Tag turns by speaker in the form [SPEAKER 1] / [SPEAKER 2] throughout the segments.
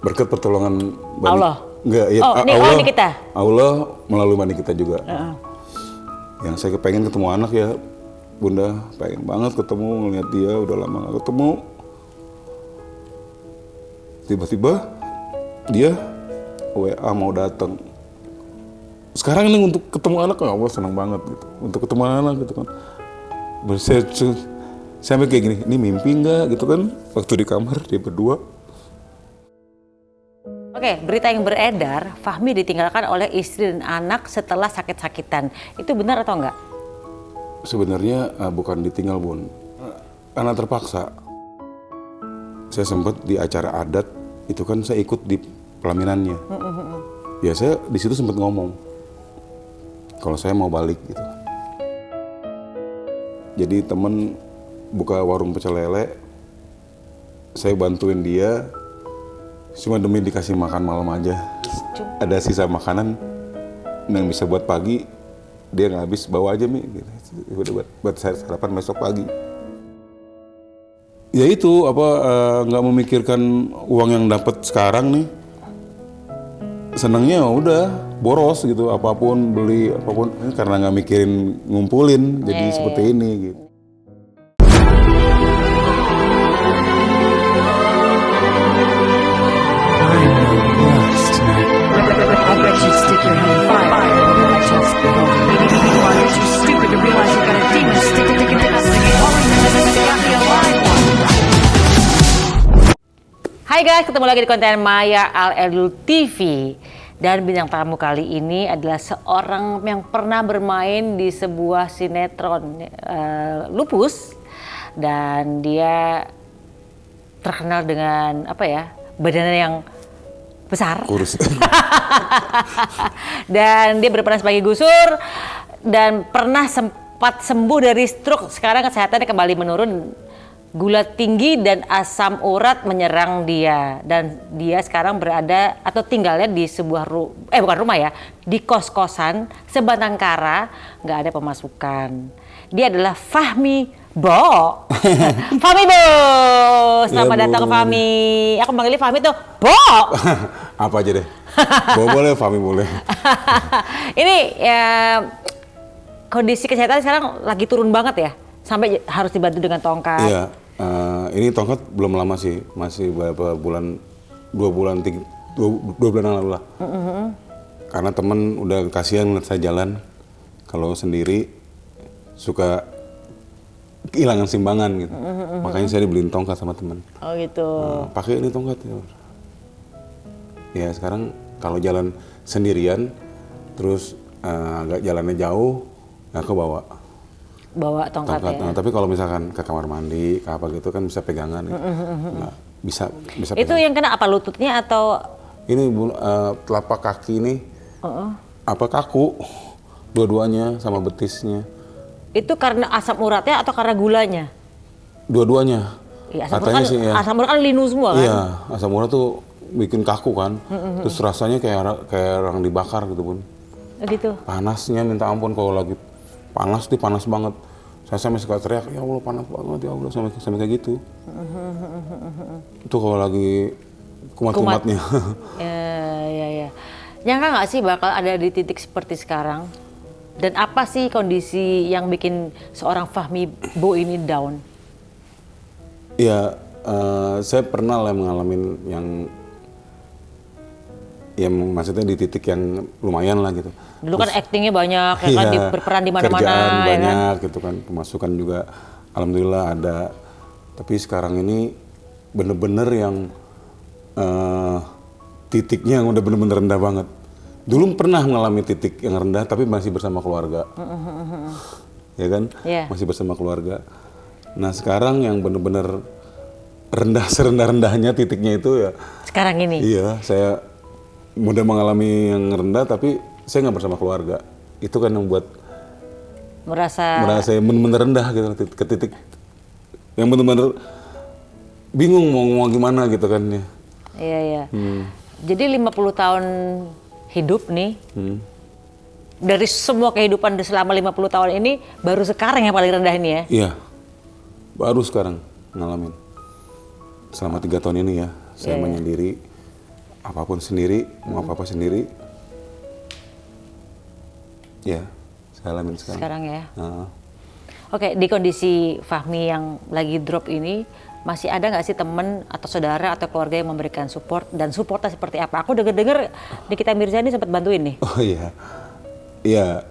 [SPEAKER 1] berkat pertolongan
[SPEAKER 2] Allah.
[SPEAKER 1] Enggak, ya
[SPEAKER 2] Allah nih kita.
[SPEAKER 1] Allah melalui Bani kita juga. Yang saya pengen ketemu anak ya, Bunda, pengen banget ketemu, ngeliat dia udah lama gak ketemu. Tiba-tiba dia WA mau datang. Sekarang ini untuk ketemu anak, ya Allah senang banget gitu. Untuk ketemu anak gitu kan. Sampai kayak gini, ini mimpi nggak gitu kan? Waktu di kamar dia berdua.
[SPEAKER 2] Oke, berita yang beredar, Fahmi ditinggalkan oleh istri dan anak setelah sakit-sakitan. Itu benar atau enggak?
[SPEAKER 1] Sebenarnya bukan ditinggal, Bun. Karena terpaksa. Saya sempat di acara adat, itu kan saya ikut di pelaminannya. Ya saya di situ sempat ngomong, kalau saya mau balik gitu. Jadi temen buka warung pecel lele, saya bantuin dia, cuma demi dikasih makan malam aja. Ada sisa makanan yang bisa buat pagi, dia nggak habis, bawa aja Mi, gitu. Buat saya sarapan besok pagi. Ya itu nggak memikirkan uang yang dapat sekarang nih. Senangnya udah boros gitu, apapun beli apapun karena nggak mikirin ngumpulin, jadi seperti ini gitu.
[SPEAKER 2] Hai guys, ketemu lagi di konten Maya Al-Erdul TV. Dan bintang tamu kali ini adalah seorang yang pernah bermain di sebuah sinetron Lupus. Dan dia terkenal dengan badannya yang besar.
[SPEAKER 1] Kurus.
[SPEAKER 2] Dan dia berperan sebagai Gusur dan pernah sempat sembuh dari stroke. Sekarang kesehatannya kembali menurun. Gula tinggi dan asam urat menyerang dia, dan dia sekarang berada atau tinggalnya di sebuah bukan rumah ya, di kos-kosan sebatang kara, nggak ada pemasukan. Dia adalah Fahmi Bo. Fahmi Bo, selamat datang Fahmi. Aku panggilnya Fahmi tuh Bo.
[SPEAKER 1] Apa aja deh. Bo boleh, Fahmi boleh.
[SPEAKER 2] Ini ya, kondisi kesehatan sekarang lagi turun banget ya, sampai harus dibantu dengan tongkat.
[SPEAKER 1] Iya. Ini tongkat belum lama sih, masih beberapa bulan, 2 bulan yang lalu lah. Karena temen udah kasihan ngeliat saya jalan, kalau sendiri suka kehilangan simbangan gitu. Makanya saya dibeliin tongkat sama temen.
[SPEAKER 2] Oh gitu.
[SPEAKER 1] Pakai ini tongkat ya. Ya sekarang kalau jalan sendirian, terus agak jalannya jauh, aku bawa tongkat ya. Nah, tapi kalau misalkan ke kamar mandi, ke apa gitu kan bisa pegangan. Nah, bisa
[SPEAKER 2] Itu
[SPEAKER 1] pegangan.
[SPEAKER 2] yang kena apa, lututnya atau?
[SPEAKER 1] Ini telapak kaki ini kaku, dua-duanya sama betisnya.
[SPEAKER 2] Itu karena asam uratnya atau karena gulanya?
[SPEAKER 1] Dua-duanya.
[SPEAKER 2] Iya,
[SPEAKER 1] katanya sih ya.
[SPEAKER 2] Asam urat kan linu semua kan?
[SPEAKER 1] Iya, asam urat tuh bikin kaku kan. Terus rasanya kayak orang dibakar gitu Bun.
[SPEAKER 2] Gitu.
[SPEAKER 1] Panasnya minta ampun, kalau lagi panas banget. Saya sampai suka teriak, ya Allah panas banget ya Allah, sampai kayak gitu. Itu kalau lagi kumat-kumatnya.
[SPEAKER 2] Ya. Nyangka nggak sih bakal ada di titik seperti sekarang? Dan apa sih kondisi yang bikin seorang Fahmi Bo ini down?
[SPEAKER 1] Ya, saya pernah lah mengalami yang maksudnya di titik yang lumayan lah gitu.
[SPEAKER 2] Dulu kan aktingnya banyak, ya kan, berperan di mana-mana.
[SPEAKER 1] Kerjaan
[SPEAKER 2] ya
[SPEAKER 1] banyak
[SPEAKER 2] kan?
[SPEAKER 1] gitu kan, pemasukan juga alhamdulillah ada. Tapi sekarang ini bener-bener yang titiknya yang udah bener-bener rendah banget. Dulu pernah mengalami titik yang rendah tapi masih bersama keluarga. Ya kan?
[SPEAKER 2] Yeah.
[SPEAKER 1] Masih bersama keluarga. Nah sekarang yang bener-bener rendah, serendah-rendahnya titiknya itu ya.
[SPEAKER 2] Sekarang ini?
[SPEAKER 1] Iya, saya mudah mengalami yang rendah tapi saya nggak bersama keluarga. Itu kan yang buat merasa bener-bener rendah gitu, ke titik yang bener-bener bingung mau ngomong gimana gitu kan ya.
[SPEAKER 2] Iya. Jadi 50 tahun hidup nih, dari semua kehidupan selama 50 tahun ini, baru sekarang yang paling rendah ini ya?
[SPEAKER 1] Iya, baru sekarang ngalamin. Selama 3 tahun ini ya, saya menyendiri. apapun sendiri, mau apa-apa sendiri. Ya, saya alamin sekarang.
[SPEAKER 2] Sekarang ya.
[SPEAKER 1] Nah,
[SPEAKER 2] Oke, di kondisi Fahmi yang lagi drop ini, masih ada nggak sih teman atau saudara atau keluarga yang memberikan support, dan supportnya seperti apa? Aku dengar Nikita Mirzani sempat bantuin nih.
[SPEAKER 1] oh iya, iya.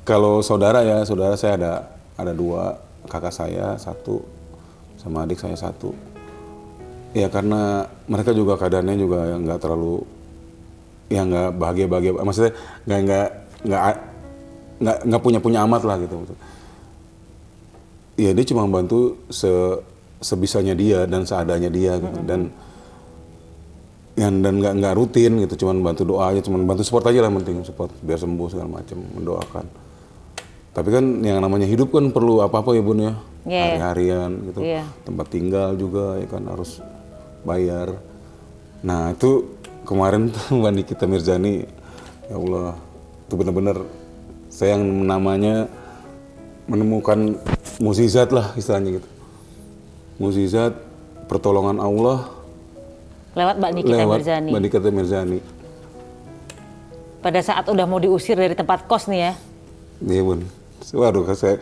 [SPEAKER 1] Kalau saudara ya, saudara saya ada 2, kakak saya 1, sama adik saya 1. Ya karena mereka juga keadaannya juga nggak terlalu, ya nggak bahagia-bahagia. Maksudnya nggak punya amat lah gitu. Ya dia cuma bantu sebisanya dia dan seadanya dia gitu. Dan nggak rutin gitu, cuman bantu doa aja, cuman bantu support aja lah, penting support biar sembuh segala macam, mendoakan. Tapi kan yang namanya hidup kan perlu apa-apa ya Bun ya, hari-harian gitu, tempat tinggal juga ya kan harus bayar. Nah itu kemarin tuh Mbak Nikita Mirzani, ya Allah, itu benar-benar saya yang namanya menemukan mukjizat lah istilahnya gitu, mukjizat pertolongan Allah
[SPEAKER 2] Lewat Mbak Nikita Mirzani.
[SPEAKER 1] Mbak Nikita Mirzani.
[SPEAKER 2] Pada saat udah mau diusir dari tempat kos nih ya.
[SPEAKER 1] Iya Bun. Waduh, saya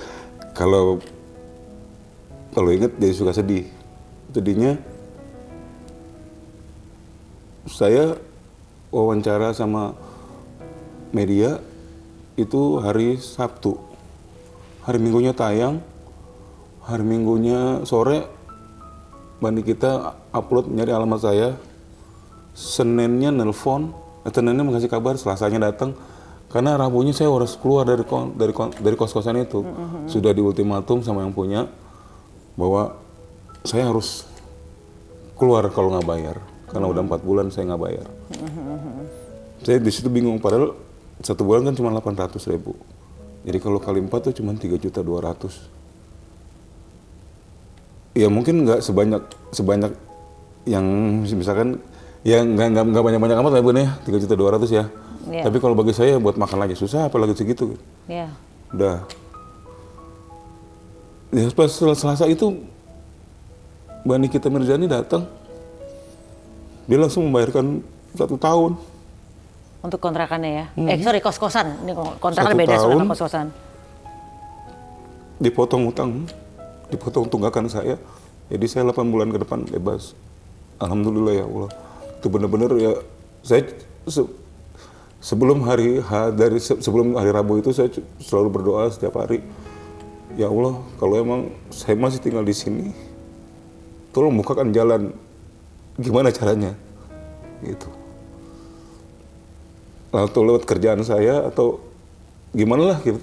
[SPEAKER 1] kalau ingat jadi suka sedih. Jadinya saya wawancara sama media itu hari Sabtu. Hari Minggunya tayang, hari Minggunya sore Mbak Nikita upload nyari alamat saya. Seninnya nelpon, Seninnya mengasih kabar, Selasanya datang. Karena Rabunya saya harus keluar dari kos-kosan itu. Sudah di ultimatum sama yang punya bahwa saya harus keluar kalau nggak bayar. Karena udah 4 bulan saya nggak bayar. Saya di situ bingung, padahal 1 bulan kan cuma 800.000. Jadi kalau kali 4 tuh cuma 3.200.000. Ya mungkin nggak sebanyak yang misalkan ya nggak banyak amat lah Bun ya, 3.200.000 ya. Tapi kalau bagi saya buat makan aja susah, apalagi segitu.
[SPEAKER 2] Iya.
[SPEAKER 1] Udah. Ya pas Selasa itu Mbak Nikita Mirzani datang, dia langsung membayarkan 1 tahun.
[SPEAKER 2] Untuk kontrakannya ya? Sorry, kos-kosan. Ini kontrakan
[SPEAKER 1] 1
[SPEAKER 2] beda
[SPEAKER 1] tahun,
[SPEAKER 2] sama kos-kosan.
[SPEAKER 1] Dipotong utang, dipotong tunggakan saya. Jadi saya 8 bulan ke depan bebas. Alhamdulillah ya Allah. Itu benar-benar ya, saya sebelum hari Rabu itu saya selalu berdoa setiap hari. Ya Allah, kalau emang saya masih tinggal di sini, tolong bukakan jalan. Gimana caranya? Gitu. Atau lewat kerjaan saya atau gimana lah gitu.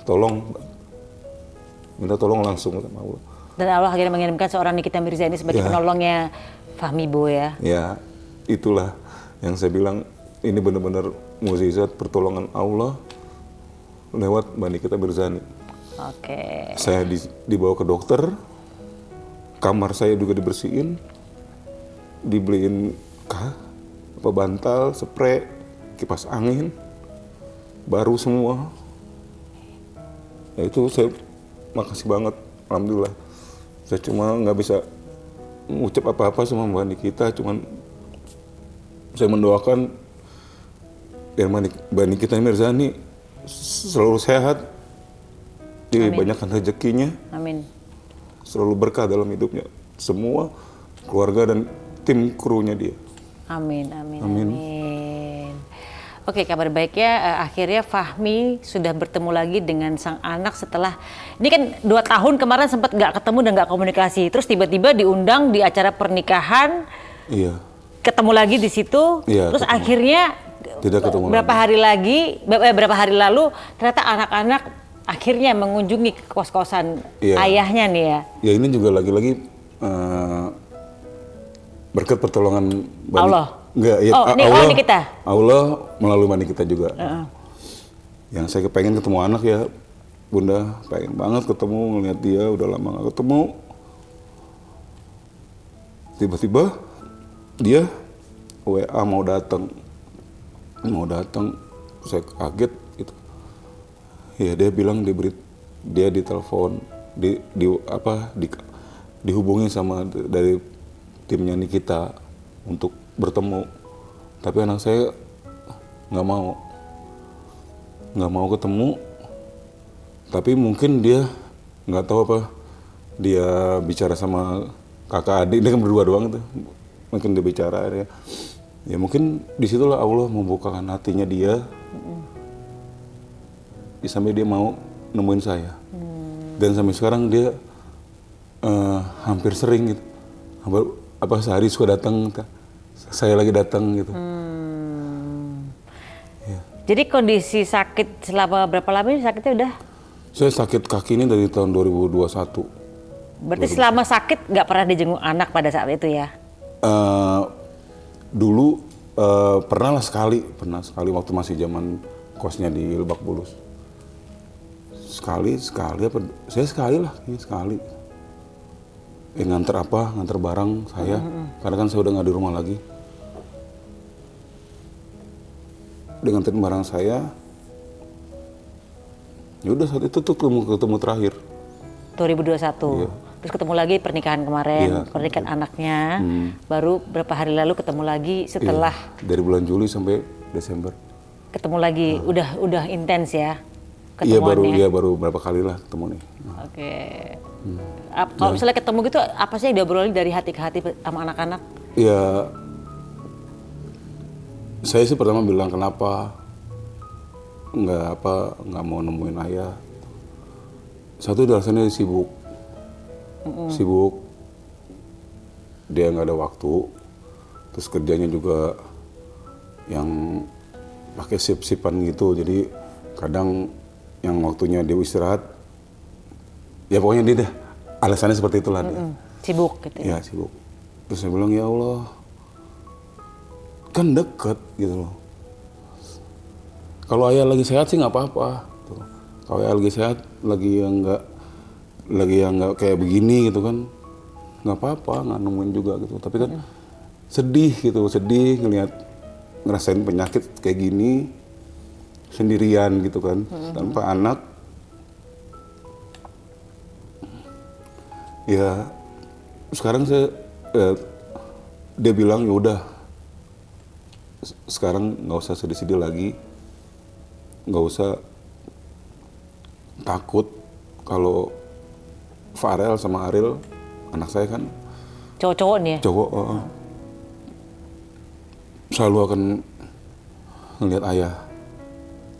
[SPEAKER 1] Tolong, minta tolong langsung sama Allah.
[SPEAKER 2] Dan Allah akhirnya mengirimkan seorang Nikita Mirzani sebagai penolongnya Fahmi Bo ya.
[SPEAKER 1] Ya, itulah yang saya bilang, ini benar-benar mukjizat pertolongan Allah lewat Mbak Nikita Mirzani.
[SPEAKER 2] Oke.
[SPEAKER 1] Saya dibawa ke dokter, kamar saya juga dibersihin, dibeliin bantal, spray, kipas angin, baru semua. Ya itu saya makasih banget, alhamdulillah. Saya cuma nggak bisa mengucap apa-apa sama Mbak Nikita, cuman saya mendoakan Mbak Nikita Mirzani selalu sehat, dibanyakkan rezekinya,
[SPEAKER 2] Amin.
[SPEAKER 1] selalu berkah dalam hidupnya, semua keluarga dan tim krunya dia.
[SPEAKER 2] Amin, amin, amin. Oke, kabar baiknya akhirnya Fahmi sudah bertemu lagi dengan sang anak setelah, ini kan 2 tahun kemarin sempat nggak ketemu dan nggak komunikasi, terus tiba-tiba diundang di acara pernikahan,
[SPEAKER 1] Iya.
[SPEAKER 2] ketemu lagi di situ,
[SPEAKER 1] Iya,
[SPEAKER 2] terus
[SPEAKER 1] ketemu.
[SPEAKER 2] akhirnya
[SPEAKER 1] Tidak ketemu
[SPEAKER 2] berapa hari lalu ternyata anak-anak akhirnya mengunjungi kos-kosan ayahnya nih ya.
[SPEAKER 1] Ya ini juga lagi-lagi berkat pertolongan
[SPEAKER 2] Allah.
[SPEAKER 1] Enggak, ya,
[SPEAKER 2] Allah Nikita.
[SPEAKER 1] Allah melalui Mbak Nikita juga. Yang saya pengen ketemu anak ya, Bunda, pengen banget ketemu, ngeliat dia, udah lama gak ketemu. Tiba-tiba dia WA mau datang, saya kaget gitu. Ya dia bilang dia ditelepon, dihubungi sama dari timnya Nikita untuk bertemu. Tapi anak saya nggak mau ketemu. Tapi mungkin dia nggak tahu apa, dia bicara sama kakak adik, dia kan berdua doang tuh. Mungkin dia bicara ya mungkin disitulah Allah membukakan hatinya dia. Sampai dia mau nemuin saya. Dan sampai sekarang dia hampir sering gitu. Sehari suka datang, saya lagi datang gitu. Ya.
[SPEAKER 2] Jadi kondisi sakit selama berapa lama ini sakitnya udah?
[SPEAKER 1] Saya sakit kaki ini dari tahun 2021.
[SPEAKER 2] Berarti selama sakit nggak pernah dijenguk anak pada saat itu ya?
[SPEAKER 1] Dulu pernah sekali waktu masih zaman kosnya di Lebak Bulus. Sekali nganter barang saya, karena kan saya udah nggak di rumah lagi. Dia nganterin barang saya, ya udah saat itu tuh ketemu terakhir.
[SPEAKER 2] 2021.
[SPEAKER 1] Iya.
[SPEAKER 2] Terus ketemu lagi pernikahan kemarin,
[SPEAKER 1] Iya.
[SPEAKER 2] pernikahan anaknya. Baru berapa hari lalu ketemu lagi setelah
[SPEAKER 1] Dari bulan Juli sampai Desember.
[SPEAKER 2] ketemu lagi, udah intens ya
[SPEAKER 1] Iya
[SPEAKER 2] ketemuannya.
[SPEAKER 1] baru berapa kali lah ketemu nih.
[SPEAKER 2] Oke. Kalau misalnya ketemu gitu, apa sih yang diobrolin dari hati ke hati sama anak-anak?
[SPEAKER 1] Ya, saya sih pertama bilang kenapa nggak mau nemuin ayah. Satu alasannya sibuk, dia nggak ada waktu, terus kerjanya juga yang pakai sip-sipan gitu, jadi kadang yang waktunya dia istirahat, ya pokoknya dia deh, alasannya seperti itulah dia.
[SPEAKER 2] Sibuk gitu ya?
[SPEAKER 1] Ya sibuk. Terus saya bilang, ya Allah, kan deket gitu loh. Kalau ayah lagi sehat sih nggak apa-apa. Tuh. Kalau ayah lagi sehat, lagi yang nggak kayak begini gitu kan, nggak apa-apa, nggak nemuin juga gitu. Tapi kan sedih ngerasain penyakit kayak gini sendirian gitu kan, tanpa anak. Ya sekarang dia bilang ya udah, sekarang nggak usah sedih-sedih lagi, nggak usah takut. Kalau Farel sama Ariel, anak saya kan
[SPEAKER 2] Cowok-cowok nih ya?
[SPEAKER 1] cowok, selalu akan ngelihat ayah.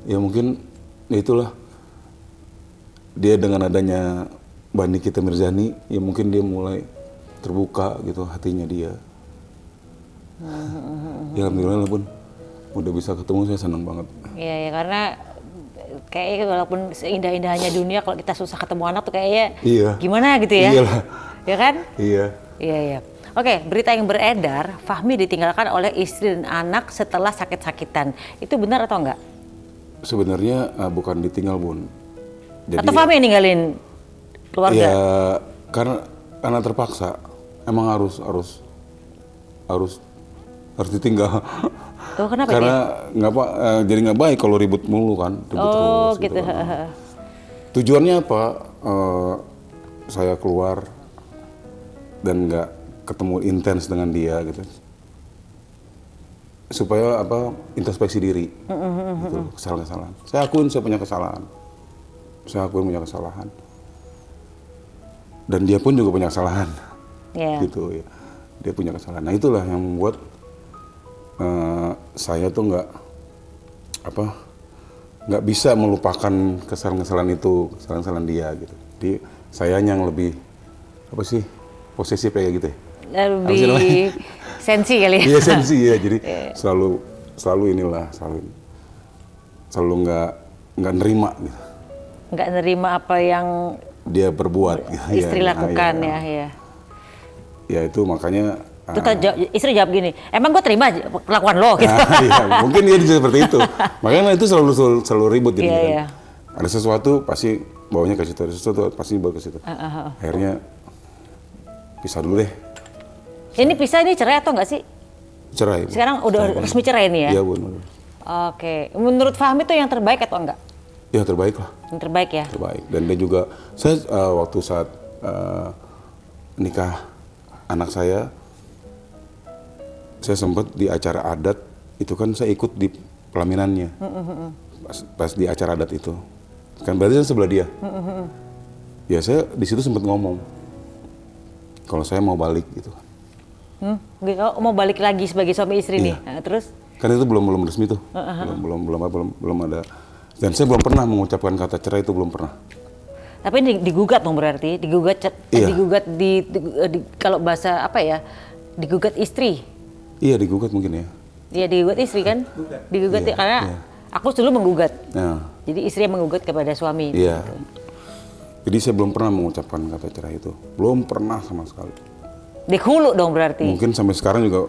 [SPEAKER 1] Ya mungkin ya itulah, dia dengan adanya Mbak Nikita Mirzani, ya mungkin dia mulai terbuka gitu hatinya dia. Ya alhamdulillah pun udah bisa ketemu, saya senang banget.
[SPEAKER 2] Iya ya, karena kayaknya walaupun seindah-indahnya dunia, kalau kita susah ketemu anak tuh kayaknya gimana gitu ya?
[SPEAKER 1] Iyalah.
[SPEAKER 2] Ya kan?
[SPEAKER 1] Iya.
[SPEAKER 2] Iya. Oke, berita yang beredar, Fahmi ditinggalkan oleh istri dan anak setelah sakit-sakitan. Itu benar atau enggak?
[SPEAKER 1] Sebenarnya bukan ditinggal, Bun. Jadi,
[SPEAKER 2] atau Fahmi yang ninggalin keluarga?
[SPEAKER 1] Ya karena terpaksa, emang harus ditinggal.
[SPEAKER 2] Oh, kenapa
[SPEAKER 1] Karena jadi nggak baik kalau ribut mulu kan, ribut terus.
[SPEAKER 2] Gitu.
[SPEAKER 1] Kan. Tujuannya apa? Saya keluar dan nggak ketemu intens dengan dia gitu. Supaya introspeksi diri, gitu, kesalahan-kesalahan. Saya akuin saya punya kesalahan. Dan dia pun juga punya kesalahan, gitu ya. Dia punya kesalahan. Nah itulah yang membuat saya tuh nggak bisa melupakan kesalahan-kesalahan itu, kesalahan-kesalahan dia gitu. Jadi saya yang lebih posesif kayak gitu ya.
[SPEAKER 2] Lebih sensi kali ya?
[SPEAKER 1] Iya sensi ya, jadi selalu nggak nerima gitu.
[SPEAKER 2] Nggak nerima apa yang
[SPEAKER 1] dia berbuat gitu.
[SPEAKER 2] Istri lakukan ya.
[SPEAKER 1] Ya itu makanya.
[SPEAKER 2] Itu istri jawab gini, emang gue terima kelakuan lo gitu.
[SPEAKER 1] Iya, mungkin dia seperti itu. Makanya itu selalu ribut jadi kan.
[SPEAKER 2] Iya.
[SPEAKER 1] Ada sesuatu pasti bawanya ke situ, ada sesuatu pasti bawa ke situ. Akhirnya pisah dulu deh.
[SPEAKER 2] Ini pisah, ini cerai atau enggak sih?
[SPEAKER 1] Cerai.
[SPEAKER 2] Sekarang udah resmi cerai nih ya?
[SPEAKER 1] Iya, benar.
[SPEAKER 2] Oke, menurut Fahmi itu yang terbaik atau enggak?
[SPEAKER 1] Ya terbaik lah.
[SPEAKER 2] Yang terbaik ya?
[SPEAKER 1] Terbaik. Dan dia juga, saya waktu saat nikah anak saya sempat di acara adat itu kan saya ikut di pelaminannya. Pas di acara adat itu. Kan berarti saya sebelah dia. Ya saya di situ sempat ngomong. Kalau saya mau balik gitu.
[SPEAKER 2] Gitu, mau balik lagi sebagai suami istri nih. Nah, terus?
[SPEAKER 1] Kan itu belum resmi tuh. Belum ada. Dan saya belum pernah mengucapkan kata cerai, itu belum pernah.
[SPEAKER 2] Tapi digugat dong berarti, digugat kalau bahasa apa ya, digugat istri.
[SPEAKER 1] Iya digugat mungkin ya.
[SPEAKER 2] Iya digugat istri kan, digugat ya, karena aku dulu menggugat.
[SPEAKER 1] Nah.
[SPEAKER 2] Jadi istri yang menggugat kepada suami.
[SPEAKER 1] Iya.
[SPEAKER 2] Gitu.
[SPEAKER 1] Jadi saya belum pernah mengucapkan kata cerai itu, belum pernah sama sekali.
[SPEAKER 2] Di hulu dong berarti.
[SPEAKER 1] Mungkin sampai sekarang juga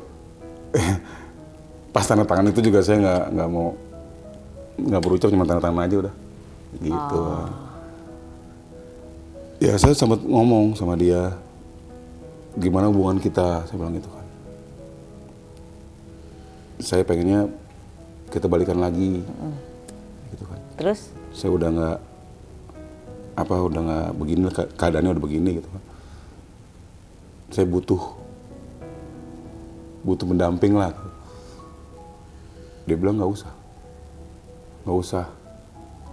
[SPEAKER 1] pas tanda tangan itu juga saya nggak berucap, cuma tanda tangan aja udah. Gitu. Ya saya sempat ngomong sama dia, gimana hubungan kita, saya bilang gitu kan. Saya pengennya kita balikan lagi, gitu kan.
[SPEAKER 2] Terus?
[SPEAKER 1] Saya udah nggak begini, keadaannya udah begini gitu kan. Saya butuh pendamping lah. Dia bilang nggak usah,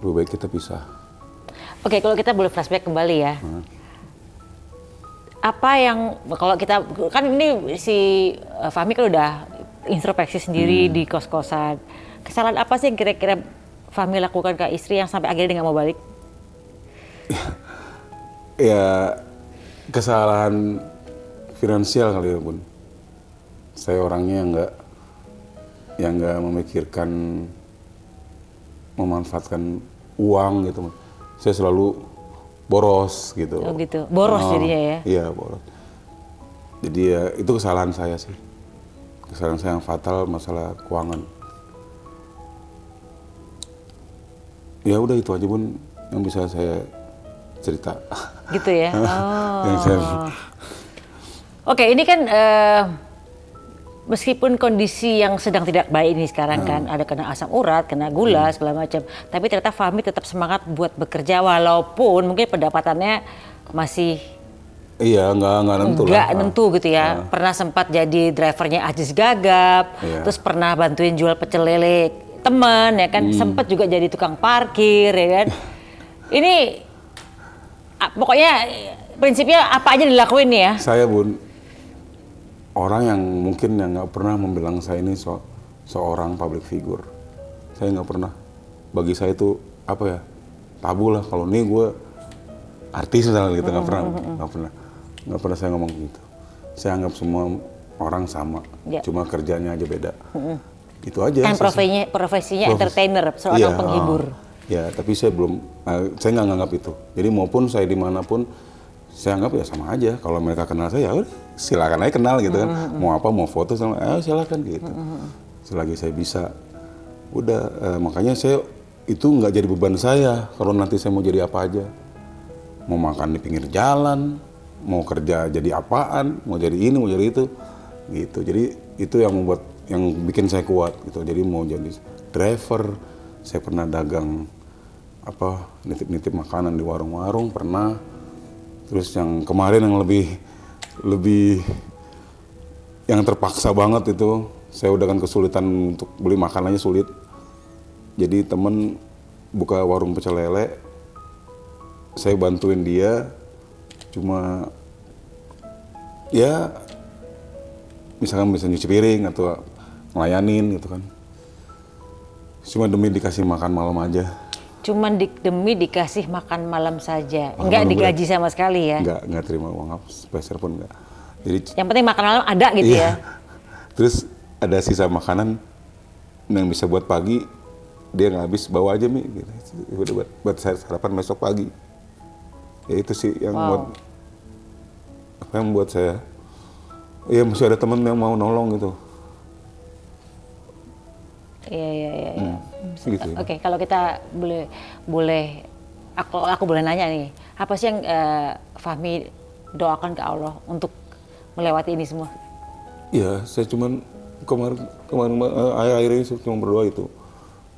[SPEAKER 1] lebih baik kita pisah.
[SPEAKER 2] Oke, kalau kita boleh flashback kembali ya. Apa yang, kalau kita, kan ini si Fahmi kan udah introspeksi sendiri di kos-kosan. Kesalahan apa sih yang kira-kira Fahmi lakukan ke istri yang sampai akhirnya dia nggak mau balik?
[SPEAKER 1] Ya, kesalahan finansial kali ya Bun. Saya orangnya yang nggak memikirkan, memanfaatkan uang gitu. Saya selalu boros gitu.
[SPEAKER 2] Oh gitu, boros jadinya ya?
[SPEAKER 1] Iya boros. Jadi ya itu kesalahan saya sih. Kesalahan saya yang fatal masalah keuangan. Ya udah itu aja Bun yang bisa saya cerita.
[SPEAKER 2] Gitu ya?
[SPEAKER 1] Oh.
[SPEAKER 2] Oke, ini kan meskipun kondisi yang sedang tidak baik ini sekarang kan, ada kena asam urat, kena gula, segala macam. Tapi ternyata Fahmi tetap semangat buat bekerja walaupun mungkin pendapatannya masih
[SPEAKER 1] nggak nentu lah.
[SPEAKER 2] Nggak nentu gitu ya. Pernah sempat jadi drivernya Ajis Gagap, terus pernah bantuin jual pecel lele teman ya kan, sempat juga jadi tukang parkir ya kan. Ini pokoknya prinsipnya apa aja dilakuin ya.
[SPEAKER 1] Saya Bun, orang yang mungkin yang nggak pernah membilang saya ini seorang public figure. Saya nggak pernah. Bagi saya itu apa ya, tabu lah. Kalau nih gue artis misalnya gitu, nggak pernah saya ngomong gitu. Saya anggap semua orang sama, cuma kerjanya aja beda. Itu aja.
[SPEAKER 2] Kan profesinya entertainer, seorang penghibur.
[SPEAKER 1] Ya, tapi saya saya nggak nganggap itu. Jadi maupun saya dimanapun, saya anggap ya sama aja. Kalau mereka kenal saya, ya udah silakan aja kenal gitu kan. Mau apa, mau foto sama, silakan gitu. Selagi saya bisa, udah. Makanya saya itu nggak jadi beban saya. Kalau nanti saya mau jadi apa aja, mau makan di pinggir jalan, mau kerja jadi apaan, mau jadi ini, mau jadi itu, gitu. Jadi itu yang bikin saya kuat gitu. Jadi mau jadi driver, saya pernah dagang nitip makanan di warung-warung pernah. Terus yang kemarin yang lebih yang terpaksa banget itu, saya udah kan kesulitan untuk beli makanannya sulit. Jadi temen buka warung pecel lele, saya bantuin dia, cuma ya misalkan bisa nyuci piring atau ngelayanin gitu kan. Cuma demi dikasih makan malam aja.
[SPEAKER 2] Cuman demi dikasih makan malam saja, enggak digaji sama sekali ya?
[SPEAKER 1] Enggak terima uang sepeser pun enggak. Jadi
[SPEAKER 2] yang penting makan malam ada gitu ya?
[SPEAKER 1] Terus ada sisa makanan yang bisa buat pagi, dia nggak habis, bawa aja Mi, gitu. Buat sarapan besok pagi. Ya itu sih yang buat saya, ya masih ada teman yang mau nolong gitu.
[SPEAKER 2] Iya.
[SPEAKER 1] Gitu.
[SPEAKER 2] Oke, kalau kita boleh aku boleh nanya nih, apa sih yang Fahmi doakan ke Allah untuk melewati ini semua?
[SPEAKER 1] Iya, saya cuman kemarin akhir-akhir ini saya cuma berdoa itu.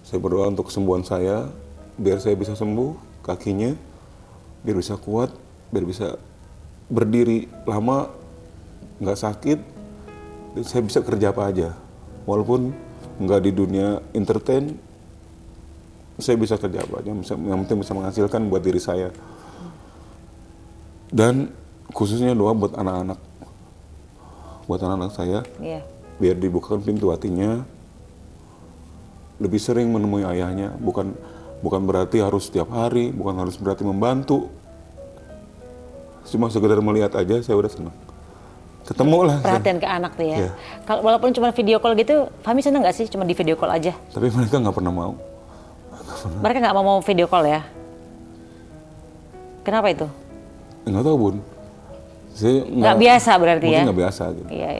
[SPEAKER 1] Saya berdoa untuk kesembuhan saya, biar saya bisa sembuh kakinya, biar bisa kuat, biar bisa berdiri lama, nggak sakit, saya bisa kerja apa aja. Walaupun nggak di dunia entertain, saya bisa kerja apa aja, yang penting bisa menghasilkan buat diri saya. Dan khususnya doa buat anak-anak saya, biar dibukakan pintu hatinya, lebih sering menemui ayahnya, bukan berarti harus setiap hari, bukan harus berarti membantu, cuma sekedar melihat aja saya udah senang. Ketemu lah.
[SPEAKER 2] Perhatian ke anak tuh ya. Kalau walaupun cuma video call gitu, Fahmi seneng nggak sih cuma di video call aja?
[SPEAKER 1] Tapi mereka nggak pernah mau.
[SPEAKER 2] Mereka nggak mau video call ya? Kenapa itu?
[SPEAKER 1] Nggak tahu Bun. Saya
[SPEAKER 2] nggak biasa berarti ya?
[SPEAKER 1] Mungkin nggak biasa gitu.
[SPEAKER 2] Iya.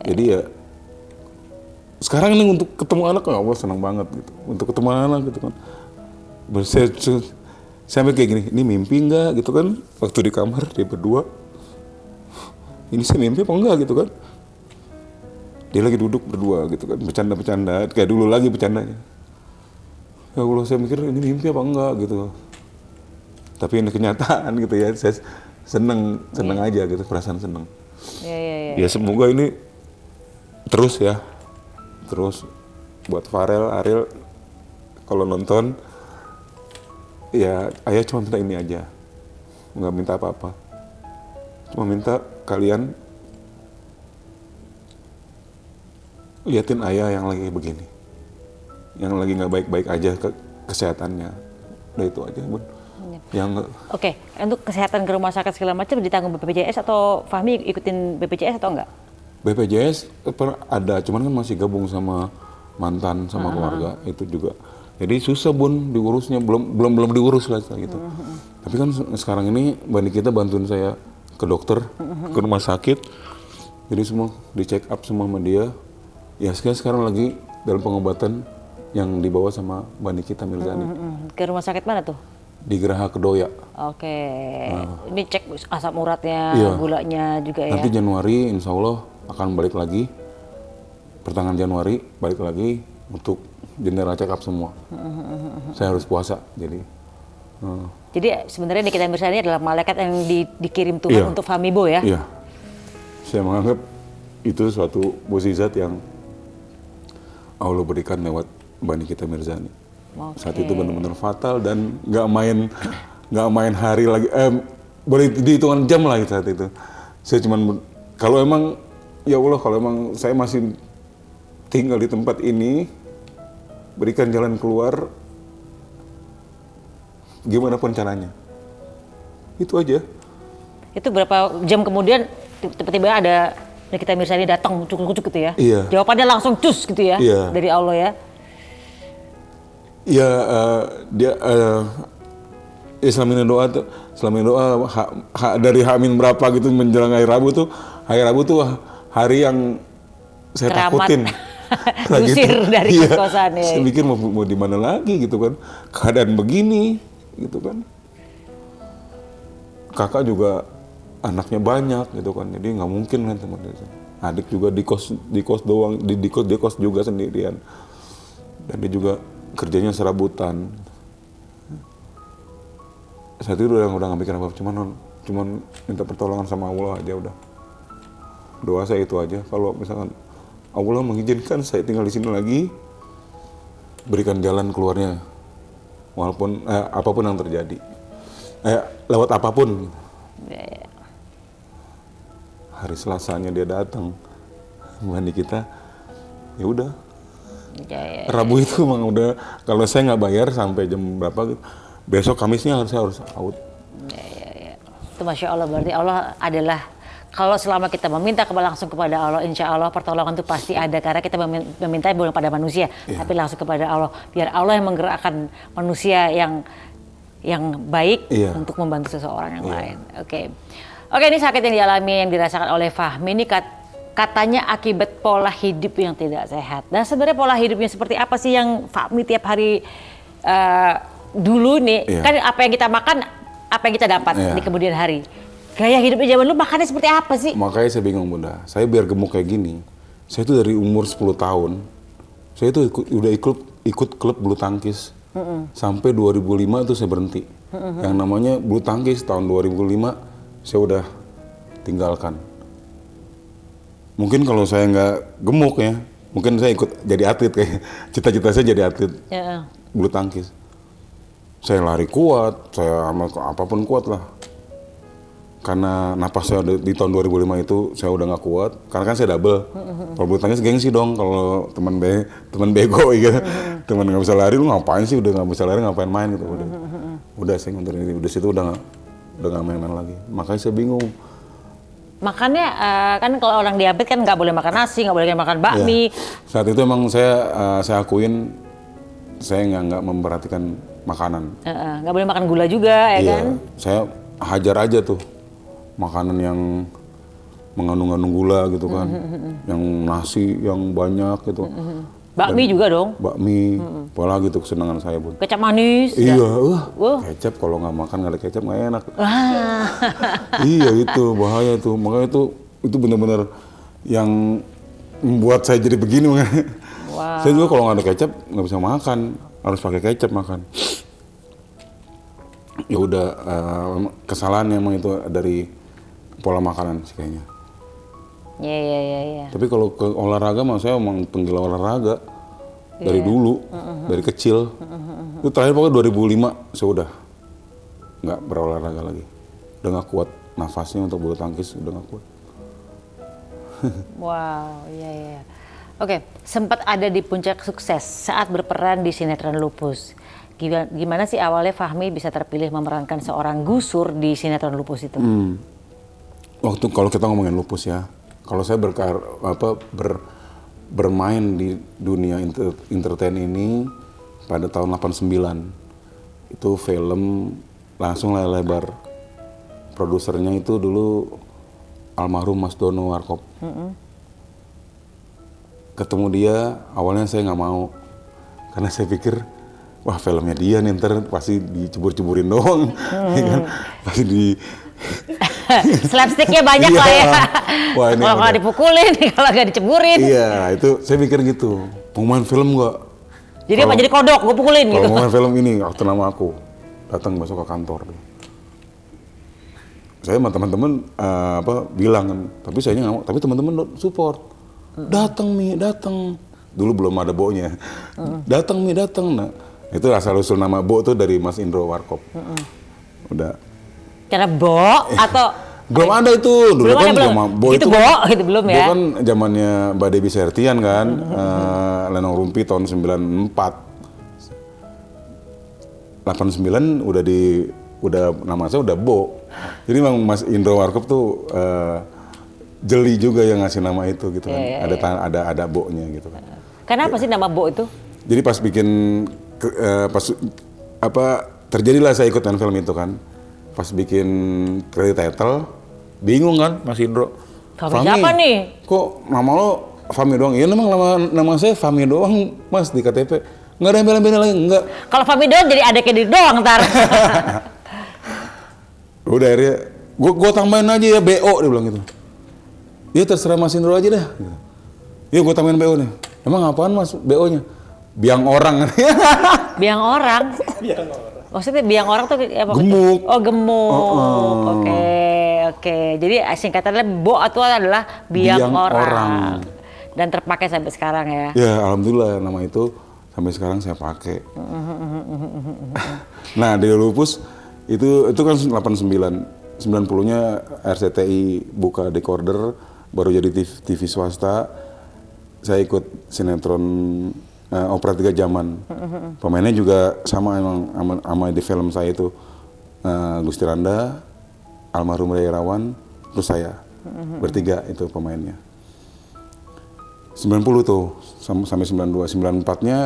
[SPEAKER 1] Jadi ya sekarang ini untuk ketemu anak nggak apa senang banget gitu. Untuk ketemu anak gitu kan. Saya sampai kayak gini, ini mimpi nggak gitu kan? Waktu di kamar dia berdua. Ini saya mimpi apa enggak gitu kan? Dia lagi duduk berdua gitu kan, bercanda-bercanda, kayak dulu lagi bercandanya. Ya Allah, saya mikir ini mimpi apa enggak gitu. Tapi ini kenyataan gitu ya, saya seneng aja gitu, perasaan seneng. Ya semoga ini terus ya, terus buat Farel, Ariel, kalau nonton, ya ayah cuma minta ini aja, nggak minta apa-apa. Cuma minta kalian liatin ayah yang lagi begini, yang lagi nggak baik-baik aja kesehatannya, udah itu aja Bun.
[SPEAKER 2] Oke, untuk kesehatan ke rumah sakit segala macam ditanggung BPJS atau Fahmi ikutin BPJS atau enggak?
[SPEAKER 1] BPJS ada, cuman kan masih gabung sama mantan sama keluarga itu juga, jadi susah Bun diurusnya, belum diurus lah gitu. Tapi kan sekarang ini Mbak Nikita bantuin saya ke dokter, ke rumah sakit, jadi semua di check up semua sama dia. Ya sekarang lagi dalam pengobatan yang dibawa sama Mbak Nikita Mirzani.
[SPEAKER 2] Ke rumah sakit mana tuh?
[SPEAKER 1] Di Geraha Kedoya.
[SPEAKER 2] Oke. Ini cek asam uratnya, gulanya juga ya.
[SPEAKER 1] Nanti Januari insya Allah akan balik lagi, pertengahan Januari balik lagi untuk general check up semua. Saya harus puasa jadi.
[SPEAKER 2] Jadi sebenarnya Nikita Mirzani adalah malaikat yang dikirim Tuhan untuk Fahmi Bo ya?
[SPEAKER 1] Iya. Saya menganggap itu suatu mukjizat yang Allah berikan lewat Mbak Nikita Mirzani. Saat itu benar-benar fatal dan nggak main hari lagi, boleh dihitungan jam lah saat itu. Saya cuman kalau emang ya Allah, kalau emang saya masih tinggal di tempat ini, berikan jalan keluar gimana pun caranya. Itu aja. Itu
[SPEAKER 2] berapa jam kemudian tiba-tiba ada Nikita Mirzani datang cucuk-cucuk gitu ya?
[SPEAKER 1] Iya.
[SPEAKER 2] Jawabannya langsung cus gitu ya?
[SPEAKER 1] Iya.
[SPEAKER 2] Dari Allah ya?
[SPEAKER 1] Iya, dia selama doa dari H-min berapa gitu menjelang hari Rabu tuh hari yang saya
[SPEAKER 2] keramat.
[SPEAKER 1] takutin.
[SPEAKER 2] Diusir dari kos-kosan ya.
[SPEAKER 1] Saya mikir mau di mana lagi gitu kan, keadaan begini gitu kan. Kakak juga anaknya banyak gitu kan, jadi nggak mungkin kan teman dia. Adik juga di kos doang, di kos juga sendirian, dan dia juga kerjanya serabutan. Saat itu udah nggak mikir apa, cuman minta pertolongan sama Allah aja udah. Doa saya itu aja, kalau misalkan Allah mengizinkan saya tinggal di sini lagi, berikan jalan keluarnya, walaupun apapun yang terjadi, lewat apapun. Hari Selasanya dia datang, mandi kita, ya udah. Rabu itu emang udah, kalau saya nggak bayar sampai jam berapa, besok Kamisnya saya harus out.
[SPEAKER 2] Itu Masya Allah, berarti Allah adalah, kalau selama kita meminta langsung kepada Allah, insya Allah pertolongan itu pasti ada, karena kita meminta bukan pada manusia, tapi langsung kepada Allah, biar Allah yang menggerakkan manusia yang baik untuk membantu seseorang yang lain. Oke, ini sakit yang dialami, yang dirasakan oleh Fahmi ini katanya akibat pola hidup yang tidak sehat. Nah sebenarnya pola hidupnya seperti apa sih yang Fahmi tiap hari dulu nih, kan apa yang kita makan, apa yang kita dapat di kemudian hari. Gaya hidupnya zaman dulu makannya seperti apa sih?
[SPEAKER 1] Makanya saya bingung Bunda, saya biar gemuk kayak gini, saya itu dari umur 10 tahun, saya itu udah ikut klub bulu tangkis. Sampai 2005 itu saya berhenti. Yang namanya bulu tangkis tahun 2005 saya udah tinggalkan. Mungkin kalau saya nggak gemuk ya, mungkin saya ikut jadi atlet kayak cita-cita saya jadi atlet
[SPEAKER 2] Ya.
[SPEAKER 1] bulu tangkis. Saya lari kuat, saya apapun kuat lah. Karena napas saya di tahun 2005 itu saya udah nggak kuat, karena kan saya double. Kalau bulu tangkis gengsi dong, kalau teman bego gitu, teman nggak bisa lari, lu ngapain sih, udah nggak bisa lari ngapain main gitu, udah saya ngundurin diri, udah situ udah nggak main-main lagi. Makanya saya bingung.
[SPEAKER 2] Makannya kan kalau orang diabetes kan nggak boleh makan nasi, nggak boleh makan bakmi.
[SPEAKER 1] Saat itu emang saya akuin saya nggak memperhatikan makanan.
[SPEAKER 2] Nggak boleh makan gula juga, ya kan?
[SPEAKER 1] Saya hajar aja tuh makanan yang mengandung gula gitu kan, yang nasi yang banyak gitu.
[SPEAKER 2] Bakmi juga dong.
[SPEAKER 1] Bakmi, apalagi tuh kesenangan saya Bun.
[SPEAKER 2] Kecap manis.
[SPEAKER 1] Iya, kecap kalau nggak makan nggak ada kecap nggak enak.
[SPEAKER 2] Wah.
[SPEAKER 1] Iya itu bahaya tuh, makanya itu benar-benar yang membuat saya jadi begini.
[SPEAKER 2] Wow.
[SPEAKER 1] Saya juga kalau nggak ada kecap nggak bisa makan, harus pakai kecap makan. Ya udah, kesalahan emang itu dari pola makanan sih kayaknya.
[SPEAKER 2] Iya.
[SPEAKER 1] Tapi kalau ke olahraga mah saya emang penggila olahraga dari dulu, dari kecil. Itu terakhir pokoknya 2005 saya udah nggak berolahraga lagi. Udah nggak kuat nafasnya untuk bulu tangkis, udah nggak kuat.
[SPEAKER 2] Wow, iya. Oke, sempat ada di puncak sukses saat berperan di sinetron Lupus. Gimana sih awalnya Fahmi bisa terpilih memerankan seorang Gusur di sinetron Lupus itu?
[SPEAKER 1] Waktu kalau kita ngomongin Lupus ya, kalau saya bermain di dunia entertain ini pada tahun 89, itu film langsung layar lebar. Produsernya itu dulu almarhum Mas Dono Warkop. Ketemu dia, awalnya saya nggak mau, karena saya pikir wah filmnya dia nih ntar pasti dicebur-ceburin doang, ya kan? Pasti di
[SPEAKER 2] slapsticknya banyak lah ya.
[SPEAKER 1] Wah, ini
[SPEAKER 2] kalau nggak dipukulin, kalau nggak diceburin.
[SPEAKER 1] Iya, itu saya pikir gitu. Mau main film nggak?
[SPEAKER 2] Jadi apa jadi kodok, gue pukulin gitu.
[SPEAKER 1] Kalau mau main film ini, waktu nama aku datang besok ke kantor. Saya sama teman-teman bilang kan, tapi saya nggak mau. Tapi teman-teman support. Datang Mi, datang. Dulu belum ada Bo-nya. Datang Mi, datang. Nah, itu asal usul nama Bo tuh dari Mas Indro Warkop. Udah.
[SPEAKER 2] Karena Bo atau
[SPEAKER 1] belum ada itu. Dulu
[SPEAKER 2] belum
[SPEAKER 1] kan
[SPEAKER 2] ada,
[SPEAKER 1] Bo
[SPEAKER 2] itu
[SPEAKER 1] itu
[SPEAKER 2] Bo gitu belum ya.
[SPEAKER 1] Bo kan zamannya Mbak Debbie Sertian kan. Lenong Rumpi tahun 94. 89 udah nama saya udah Bo. Jadi memang Mas Indro Warkop tuh jeli juga yang ngasih nama itu gitu kan. Ada Bo-nya gitu kan.
[SPEAKER 2] Kenapa sih nama Bo itu?
[SPEAKER 1] Jadi pas bikin terjadilah saya ikut main film itu kan. Pas bikin credit title, bingung kan Mas Indro.
[SPEAKER 2] Fahmi siapa nih?
[SPEAKER 1] Kok nama lo Fahmi doang? Iya memang nama saya Fahmi doang Mas di KTP. Nggak ada yang bela-bela lagi, enggak.
[SPEAKER 2] Kalau Fahmi doang jadi adeknya di doang ntar.
[SPEAKER 1] Udah akhirnya, gue tambahin aja ya BO, dia bilang gitu. Ya terserah Mas Indro aja dah. Iya gue tambahin BO nih. Emang apaan Mas BO-nya? Biang orang.
[SPEAKER 2] Biang orang? Maksudnya biang orang tuh apa?
[SPEAKER 1] Gemuk.
[SPEAKER 2] Oh gemuk. Oke. Jadi singkatannya Bo itu adalah biang orang. Dan terpakai sampai sekarang ya?
[SPEAKER 1] Ya alhamdulillah nama itu sampai sekarang saya pakai. Nah di Lupus itu kan 89, 90-nya RCTI buka decorder, baru jadi TV swasta. Saya ikut sinetron Opera 3 Zaman. Pemainnya juga sama emang sama di film saya itu. Gusti Randa, almarhum Ray Irawan, terus saya. Bertiga itu pemainnya. 90 tuh sampai 92. 94-nya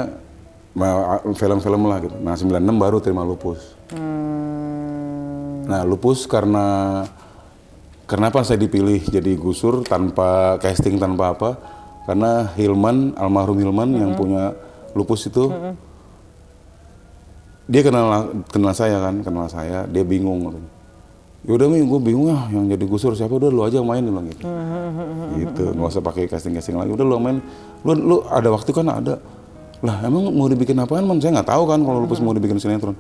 [SPEAKER 1] film-film lah gitu. Nah 96 baru terima Lupus. Nah Lupus kenapa saya dipilih jadi Gusur tanpa casting, tanpa apa? Karena almarhum Hilman yang punya Lupus itu, dia kenal saya, dia bingung. Yaudah Mi, gue bingung ya, yang jadi Gusur siapa, udah lu aja main, dia bilang gitu. Gitu, nggak usah pakai casting lagi, udah lu main, lu ada waktu kan ada. Lah emang mau dibikin apaan Man? Saya nggak tahu kan kalau Lupus mau dibikin sinetron.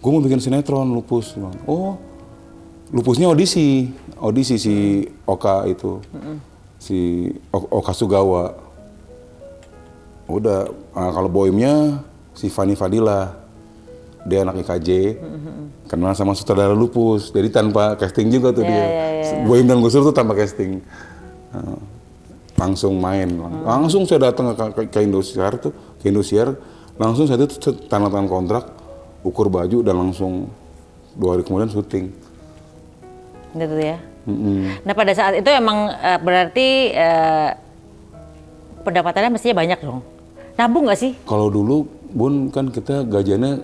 [SPEAKER 1] Gue mau bikin sinetron Lupus, bilang. Oh, Lupusnya audisi si Oka itu. Si Oka Sugawa. Udah, kalau bohemnya si Fani Fadila, dia anak IKJ, kenal sama sutradara Lupus, jadi tanpa casting juga tuh dia. Bohem dan Gus Dur tuh tanpa casting, langsung main, langsung saya datang ke Indosiar tuh, langsung saya tuh tanda tangan kontrak, ukur baju dan langsung 2 hari kemudian syuting.
[SPEAKER 2] Gitu ya. Nah pada saat itu emang berarti pendapatannya mestinya banyak dong. Nabung nggak sih?
[SPEAKER 1] Kalau dulu Bun kan kita gajiannya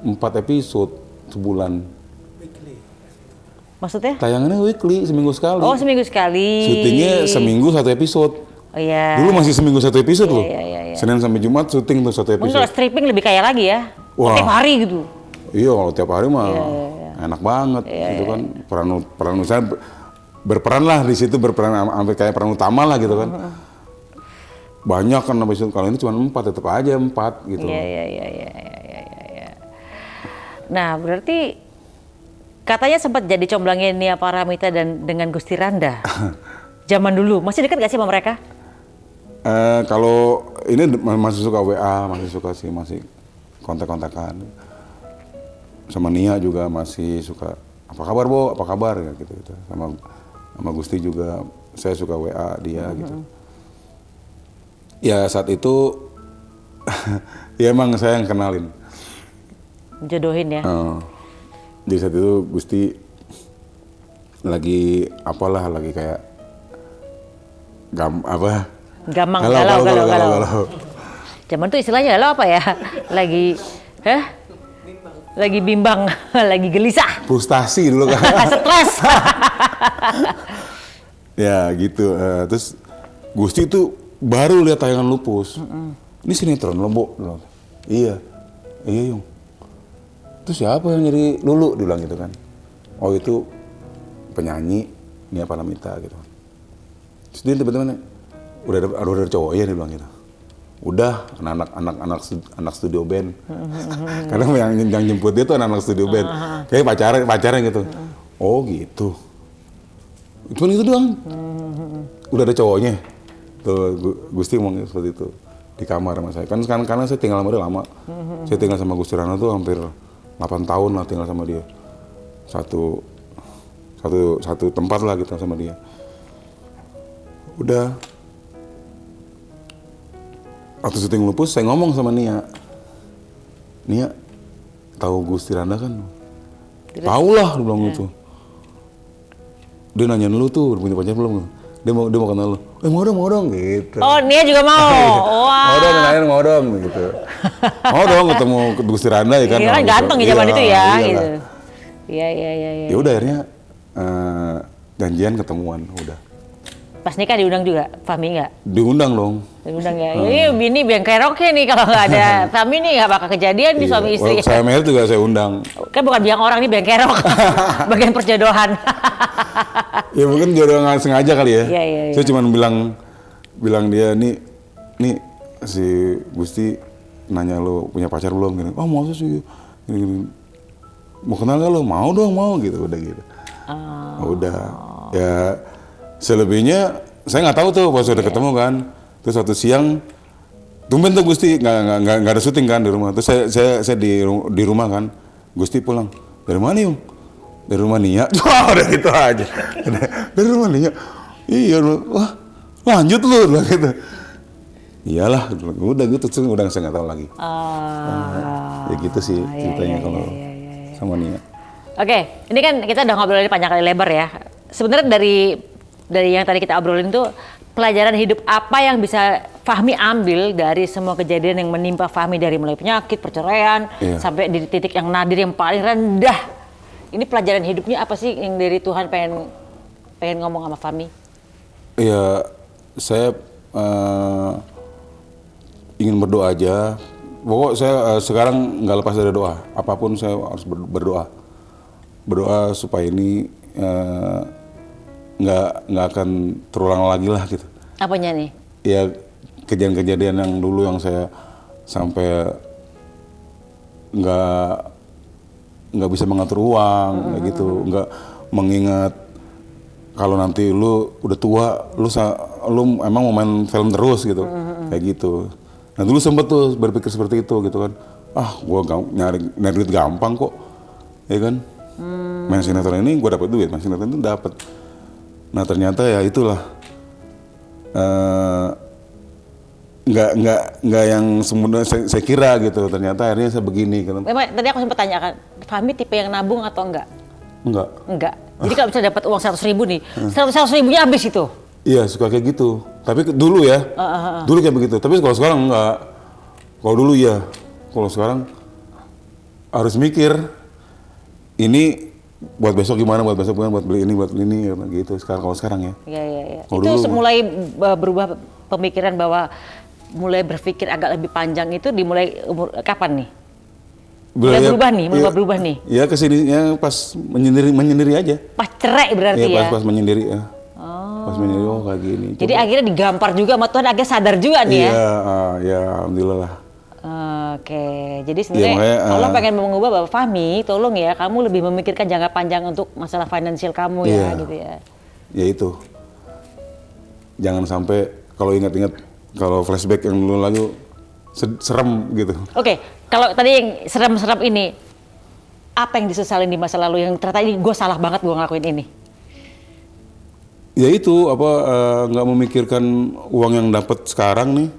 [SPEAKER 1] 4 episode sebulan.
[SPEAKER 2] Maksudnya?
[SPEAKER 1] Tayangannya weekly, seminggu sekali.
[SPEAKER 2] Oh seminggu sekali.
[SPEAKER 1] Syutingnya seminggu 1 episode.
[SPEAKER 2] Oh iya.
[SPEAKER 1] Dulu masih seminggu 1 episode loh.
[SPEAKER 2] Iya.
[SPEAKER 1] Senin sampai Jumat syuting tuh 1 episode.
[SPEAKER 2] Mungkin kalau stripping lebih kaya lagi ya.
[SPEAKER 1] Wah.
[SPEAKER 2] Tiap hari gitu.
[SPEAKER 1] Iya kalau tiap hari mah enak banget. Itu kan peran saya berperan lah di situ, berperan sampai kayak peran utama lah gitu kan. Banyak kan habis itu, kalau ini cuma 4 tetap aja 4 gitu.
[SPEAKER 2] Iya. Nah berarti katanya sempat jadi comblangnya Nia Paramita dan dengan Gusti Randa. Zaman dulu masih dekat gak sih sama mereka?
[SPEAKER 1] Kalau ini masih suka WA, masih suka sih, masih kontak-kontakan. Sama Nia juga masih suka, apa kabar Bo, apa kabar ya gitu. Sama Gusti juga saya suka WA dia gitu. Ya saat itu ya emang saya yang kenalin.
[SPEAKER 2] Jodohin ya.
[SPEAKER 1] Di saat itu Gusti lagi apalah, lagi kayak galau. Zaman
[SPEAKER 2] tuh istilahnya galau apa ya? Lagi bimbang, lagi gelisah.
[SPEAKER 1] Frustasi dulu kan.
[SPEAKER 2] Stres.
[SPEAKER 1] Ya gitu. Terus Gusti itu baru lihat tayangan Lupus. Ini sinetron lo, Bo. Iya Yung. Terus siapa yang jadi Lulu? Dibilang gitu kan. Oh itu penyanyi Nia Paramita gitu. Terus dia tiba-tiba udah ada cowok ya, dia bilang gitu. Udah, anak studio band. Karena yang jemput dia tuh anak studio band. Kayak pacaran gitu. Oh gitu. Cuman itu doang. Udah ada cowoknya. Tuh Gusti ngomong seperti itu di kamar sama saya. Kan karena saya tinggal sama dia lama. Saya tinggal sama Gusti Rana tuh hampir 8 tahun lah tinggal sama dia. Satu tempat lah gitu sama dia. Udah. Waktu syuting Lupus saya ngomong sama Nia, tahu Gusti Randa kan? Tahu lah, dia bilang gitu. Dia nanyain lu tuh, udah punya pacar belum? Dia mau kenal lu. Mau dong gitu.
[SPEAKER 2] Oh, Nia juga mau. Wow.
[SPEAKER 1] Mau dong gitu. Mau dong ketemu Gusti Randa ya kan.
[SPEAKER 2] Iya kan ganteng ya zaman itu ya gitu. Iya.
[SPEAKER 1] Ya udah akhirnya janjian ketemuan udah.
[SPEAKER 2] Pas nikah diundang juga, Fahmi nggak?
[SPEAKER 1] Diundang dong.
[SPEAKER 2] Diundang ya. Ini bengkeroknya nih kalau nggak ada Fahmi nih nggak bakal kejadian nih suami istri.
[SPEAKER 1] Saya Mer juga saya undang.
[SPEAKER 2] Kan bukan biang orang nih bengkerok, bagian perjodohan.
[SPEAKER 1] Ya mungkin jodoh nggak sengaja kali ya.
[SPEAKER 2] Iya.
[SPEAKER 1] Saya cuma bilang dia nih si Gusti nanya lo punya pacar belum gini. Oh mau sih gini. Mau kenal gak lo? Mau dong gitu udah gitu. Udah ya. Selebihnya saya nggak tahu tuh pas udah ketemu kan. Terus suatu siang tumben tuh Gusti nggak ada syuting kan di rumah. Terus saya di rumah kan. Gusti pulang. Dari mana Yung? Dari rumah Nia. Wah udah gitu aja. Dari rumah Nia. Iya wah lanjut lu gitu. Iyalah udah gitu udah saya nggak tahu lagi. Ya gitu sih ceritanya kalau sama Nia.
[SPEAKER 2] Oke, ini kan kita udah ngobrolin panjang kali lebar ya. Sebenarnya dari yang tadi kita obrolin tuh pelajaran hidup apa yang bisa Fahmi ambil dari semua kejadian yang menimpa Fahmi dari mulai penyakit, perceraian, sampai di titik yang nadir yang paling rendah. Ini pelajaran hidupnya apa sih yang dari Tuhan pengen ngomong sama Fahmi?
[SPEAKER 1] Iya, saya ingin berdoa aja. Pokok saya sekarang nggak lepas dari doa. Apapun saya harus berdoa. Berdoa supaya ini nggak akan terulang lagi lah gitu.
[SPEAKER 2] Apanya nih?
[SPEAKER 1] Ya kejadian-kejadian yang dulu yang saya sampai nggak bisa mengatur uang kayak gitu, nggak mengingat kalau nanti lu udah tua lu emang mau main film terus gitu. kayak gitu. Nah dulu sempet tuh berpikir seperti itu gitu kan, gua nyari duit gampang kok, ya kan. Main sinetron ini gua dapat duit, main sinetron itu dapat. Nah ternyata ya itulah, nggak yang semudah saya kira gitu. Ternyata akhirnya saya begini kan.
[SPEAKER 2] Memang tadi aku sempat tanyakan, Fahmi tipe yang nabung atau enggak?
[SPEAKER 1] Enggak.
[SPEAKER 2] Jadi kalau bisa dapat uang 100.000 nih, 100 ribunya habis itu.
[SPEAKER 1] Iya suka kayak gitu. Tapi dulu ya, dulu kayak begitu. Tapi kalau sekarang enggak. Kalau dulu ya, kalau sekarang harus mikir. Ini buat besok gimana, buat beli ini, gitu. Kalau sekarang ya.
[SPEAKER 2] Iya.
[SPEAKER 1] Kalau
[SPEAKER 2] Itu
[SPEAKER 1] dulu,
[SPEAKER 2] mulai berubah pemikiran bahwa mulai berpikir agak lebih panjang itu dimulai umur kapan nih? Mulai berubah nih.
[SPEAKER 1] Ya kesininya pas menyendiri aja.
[SPEAKER 2] Pas cerai berarti ya?
[SPEAKER 1] Pas menyendiri ya. Pas menyendiri kayak gini.
[SPEAKER 2] Jadi akhirnya digampar juga sama Tuhan, akhirnya sadar juga nih ya?
[SPEAKER 1] Iya, alhamdulillah lah.
[SPEAKER 2] Oke, jadi sebenarnya Allah pengen mengubah bahwa Fahmi, tolong ya kamu lebih memikirkan jangka panjang untuk masalah finansial kamu ya gitu ya.
[SPEAKER 1] Ya itu. Jangan sampai kalau ingat-ingat, kalau flashback yang dulu lalu serem gitu.
[SPEAKER 2] Oke, kalau tadi yang serem-serem ini, apa yang disesalin di masa lalu yang ternyata ini gue salah banget gue ngelakuin ini?
[SPEAKER 1] Ya itu nggak memikirkan uang yang dapat sekarang nih,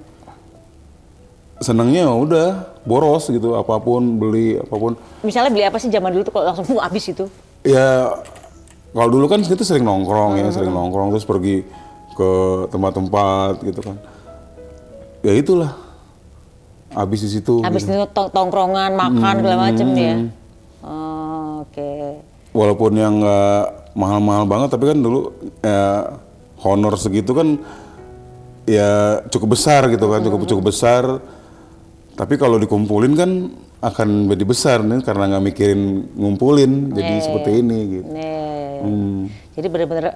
[SPEAKER 1] senangnya udah boros gitu, apapun beli apapun.
[SPEAKER 2] Misalnya beli apa sih zaman dulu tuh kalau langsung habis itu?
[SPEAKER 1] Ya kalau dulu kan kita sering nongkrong sering nongkrong terus pergi ke tempat-tempat gitu kan. Ya itulah habis di situ.
[SPEAKER 2] Habis
[SPEAKER 1] gitu.
[SPEAKER 2] itu tongkrongan, makan segala macem ya. Oke.
[SPEAKER 1] Walaupun yang nggak mahal-mahal banget, tapi kan dulu honor segitu kan ya cukup besar gitu kan, cukup besar. Tapi kalau dikumpulin kan akan jadi besar nih karena nggak mikirin ngumpulin, jadi seperti ini gitu.
[SPEAKER 2] Jadi benar-benar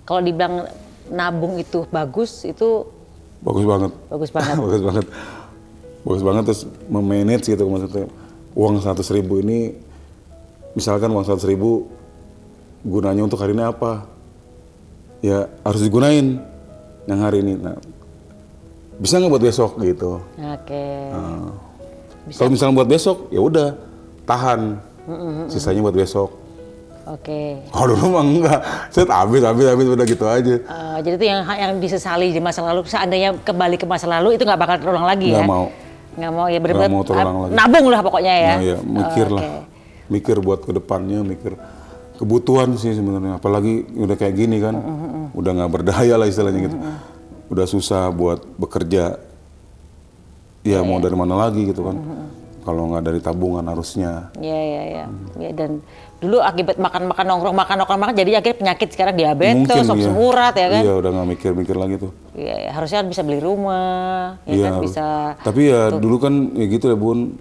[SPEAKER 2] kalau dibilang nabung itu bagus, itu
[SPEAKER 1] bagus banget. Bagus banget terus memanage gitu maksudnya. Uang 100.000 ini, misalkan uang 100.000 gunanya untuk hari ini apa? Ya harus digunain yang hari ini. Nah, bisa nggak buat besok gitu?
[SPEAKER 2] Oke.
[SPEAKER 1] Kalau misalnya buat besok, ya udah tahan. Sisanya buat besok.
[SPEAKER 2] Oke.
[SPEAKER 1] Kalau dulu mah enggak, set habis udah gitu aja.
[SPEAKER 2] Jadi itu yang disesali di masa lalu. Seandainya kembali ke masa lalu itu nggak bakal terulang lagi ya? Nggak mau ya, benar-benar nabung lah pokoknya ya.
[SPEAKER 1] Nah, ya mikir lah, mikir buat kedepannya, mikir kebutuhan sih sebenarnya. Apalagi udah kayak gini kan, udah nggak berdaya lah istilahnya gitu. Udah susah buat bekerja. Ya mau dari mana lagi gitu kan? Kalau nggak dari tabungan harusnya.
[SPEAKER 2] Iya. Ya, dan dulu akibat makan nongkrong jadi akhirnya penyakit, sekarang diabetes, asam urat ya kan?
[SPEAKER 1] Iya, udah nggak mikir lagi tuh.
[SPEAKER 2] Iya, harusnya bisa beli rumah, ya kan bisa.
[SPEAKER 1] Tapi ya dulu kan ya gitu ya Bun.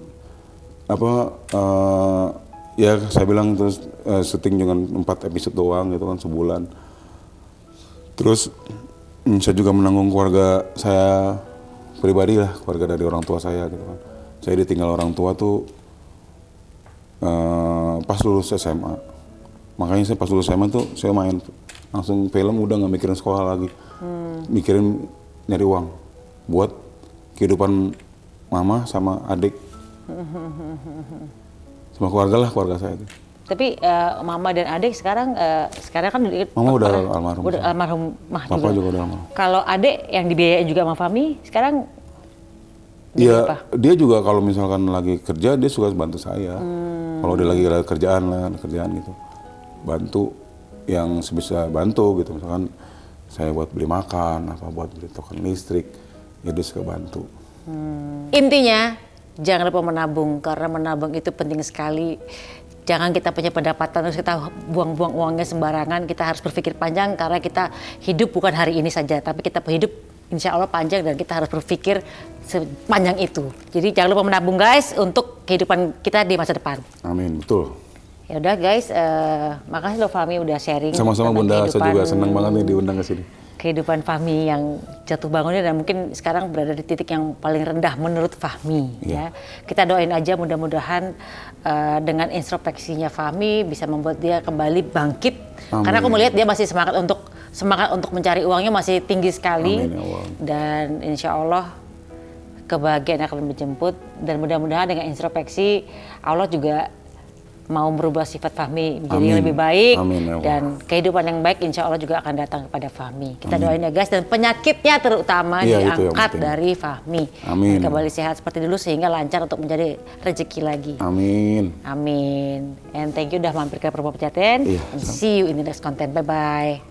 [SPEAKER 1] Ya saya bilang terus syuting dengan 4 episode doang gitu kan sebulan. Terus saya juga menanggung keluarga saya pribadi lah, keluarga dari orang tua saya gitu kan. Saya ditinggal orang tua tuh pas lulus SMA. Makanya saya pas lulus SMA tuh saya main langsung film, udah nggak mikirin sekolah lagi. Mikirin nyari uang buat kehidupan mama sama adik. Sama keluarga saya itu.
[SPEAKER 2] Tapi mama dan adik sekarang kan
[SPEAKER 1] mama udah almarhum.
[SPEAKER 2] Udah almarhum mah juga.
[SPEAKER 1] Papa juga udah almarhum.
[SPEAKER 2] Kalau adik yang dibiayain juga sama Fahmi sekarang
[SPEAKER 1] iya, dia juga kalau misalkan lagi kerja dia suka bantu saya. Kalau dia lagi ada kerjaan gitu, bantu yang sebisa bantu gitu. Misalkan saya buat beli makan, buat beli token listrik, ya dia suka bantu.
[SPEAKER 2] Intinya jangan lupa menabung, karena menabung itu penting sekali. Jangan kita punya pendapatan terus kita buang-buang uangnya sembarangan. Kita harus berpikir panjang karena kita hidup bukan hari ini saja, tapi kita hidup insya Allah panjang dan kita harus berpikir sepanjang itu. Jadi jangan lupa menabung guys untuk kehidupan kita di masa depan.
[SPEAKER 1] Amin, betul.
[SPEAKER 2] Ya udah guys, makasih loh Fahmi udah sharing.
[SPEAKER 1] Sama-sama Bunda, saya juga senang banget nih diundang ke sini.
[SPEAKER 2] Kehidupan Fahmi yang jatuh bangunnya dan mungkin sekarang berada di titik yang paling rendah menurut Fahmi. Ya. Kita doain aja mudah-mudahan dengan introspeksinya Fahmi bisa membuat dia kembali bangkit. Amin. Karena aku melihat dia masih semangat untuk semangat untuk mencari uangnya masih tinggi sekali.
[SPEAKER 1] Amin, ya Allah.
[SPEAKER 2] Dan insya Allah kebahagiaan akan menjemput, dan mudah-mudahan dengan introspeksi Allah juga mau merubah sifat Fahmi menjadi
[SPEAKER 1] Amin.
[SPEAKER 2] lebih baik.
[SPEAKER 1] Amin, ya Allah.
[SPEAKER 2] Dan kehidupan yang baik insya Allah juga akan datang kepada Fahmi. Kita doain ya guys, dan penyakitnya terutama
[SPEAKER 1] Iya, itu yang
[SPEAKER 2] diangkat
[SPEAKER 1] penting.
[SPEAKER 2] dari Fahmi.
[SPEAKER 1] Amin.
[SPEAKER 2] Dan kembali sehat seperti dulu sehingga lancar untuk menjadi rezeki lagi.
[SPEAKER 1] Amin.
[SPEAKER 2] Amin. And thank you udah mampir ke Perempuan Pejaten.
[SPEAKER 1] Iya,
[SPEAKER 2] And see you in the next content. Bye-bye.